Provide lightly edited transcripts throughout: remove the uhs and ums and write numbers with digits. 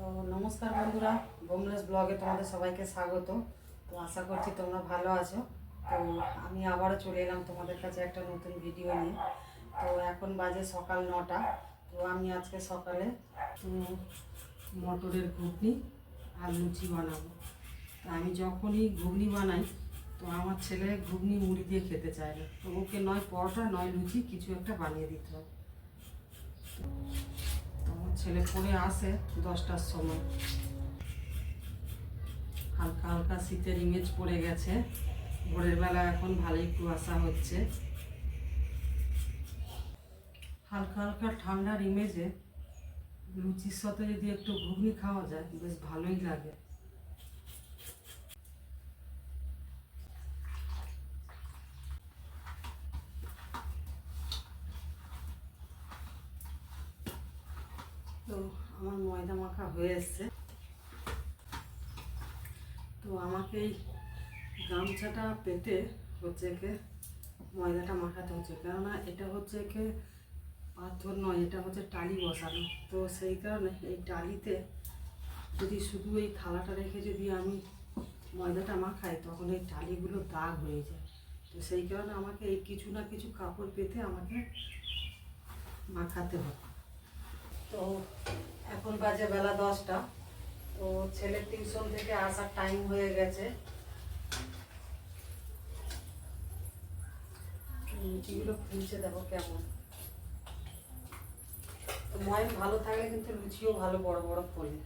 তো নমস্কার বন্ধুরা, বোমলেস ব্লগে তোমাদের সবাইকে স্বাগত। তো আশা করছি তোমরা ভালো আছো। তো আমি আবারও চলে এলাম তোমাদের কাছে একটা নতুন ভিডিও নিয়ে। তো এখন বাজে সকাল 9টা। তো আমি আজকে সকালে মটরের ঘুগনি আর লুচি বানাবো। তো আমি যখনই ঘুগনি বানাই তো আমার ছেলে ঘুগনি মুড়ি দিয়ে খেতে চায় না। তো ওকে নয় পরোটা নয় লুচি কিছু একটা বানিয়ে দিতে হবে। আমার ছেলে পড়ে আসে 10টার সময়। হালকা হালকা শীতের ইমেজ পড়ে গেছে। ভোরের বেলা এখন ভালোই কুয়াশা হচ্ছে। হালকা হালকা ঠান্ডার ইমেজে লুচির সাথে যদি একটু ঘুগনি খাওয়া যায় বেশ ভালোই লাগে। তো আমার ময়দা মাখা হয়ে এসছে। তো আমাকে এই গামছাটা পেতে হচ্ছে ময়দাটা মাখাতে হচ্ছে, কেননা এটা হচ্ছে পাথর নয়, এটা হচ্ছে টালি বসানো। তো সেই কারণে এই টালিতে যদি শুধু এই থালাটা রেখে যদি আমি ময়দাটা মাখাই তখন এই টালিগুলো দাগ হয়ে যায়। তো সেই কারণে আমাকে এই কিছু না কিছু কাপড় পেতে আমাকে মাখাতে হবে। তো এখন বাজে বেলা 10টা। তো ছেলের টিউশন থেকে আসার টাইম হয়ে গেছে। লুচিগুলো ফুলছে দেখো কেমন। তো ময়ম ভালো থাকলে কিন্তু লুচিও ভালো বড় বড় ফোলে।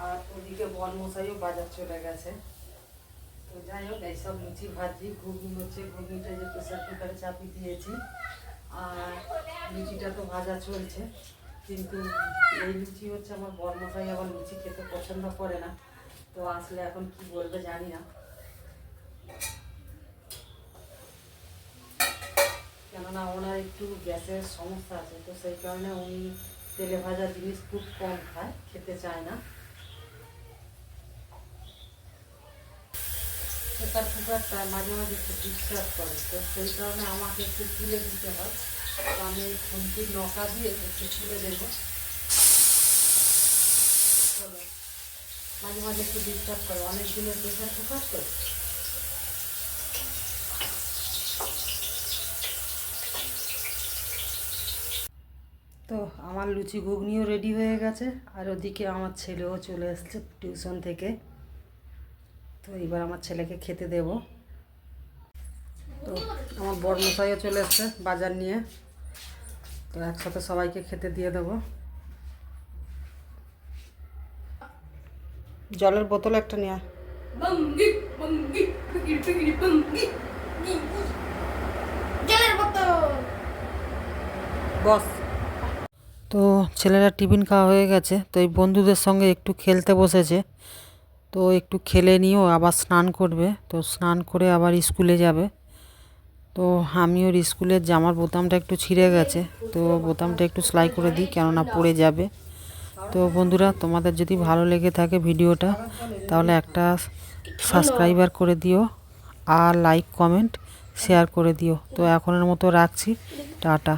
আর ওদিকে বনমশাইও বাজার চলে গেছে। তো যাই হোক, এইসব লুচি ভাজি ঘুগনি হচ্ছে, ঘুগনিটা যে প্রেসার কুকারে চাপিয়ে দিয়েছি। আর লুচিটা তো ভাজা চলছে, কিন্তু এই লুচি হচ্ছে আমার বরমশাই আবার লুচি খেতে পছন্দ করে না। তো আসলে এখন কি বলবে জানি না, কেননা ওনার একটু গ্যাসের সমস্যা আছে। তো সেই কারণে উনি তেলে ভাজা জিনিস খুব কম খায়, খেতে চায় না। প্রেসার কুকারটা মাঝে মাঝে একটু ডিস্টার্ব করে, তো সেই কারণে আমাকে একটু তুলে দিতে হয়। তো আমি এই খুন্তির নৌকা দিয়ে একটু তুলে দেবো। মাঝে মাঝে একটু ডিস্টার্ব করে, অনেক দিনের প্রেসার কুকার তো। তো আমার লুচি ঘুগনিও রেডি হয়ে গেছে, আর ওদিকে আমার ছেলেও চলে এসছে টিউশন থেকে। তো এবার আমার ছেলেকে খেতে দেব। তো আমার বড়মশাইও চলে এসছে বাজার নিয়ে। তো একসাথে সবাইকে খেতে দিয়ে দেবো। জলের বোতল একটা নিয়ে বস। তো ছেলেরা টিফিন খাওয়া হয়ে গেছে, তো এই বন্ধুদের সঙ্গে একটু খেলতে বসেছে। তো একটু খেলে নিয়েও আবার স্নান করবে। তো স্নান করে আবার স্কুলে যাবে। তো আমি ওর স্কুলের জামার বোতামটা একটু ছিঁড়ে গেছে, তো বোতামটা একটু সেলাই করে দিই, কেননা পড়ে যাবে। তো বন্ধুরা, তোমাদের যদি ভালো লেগে থাকে ভিডিওটা তাহলে একটা সাবস্ক্রাইবার করে দিও, আর লাইক কমেন্ট শেয়ার করে দিও। তো এখনের মতো রাখছি, টাটা।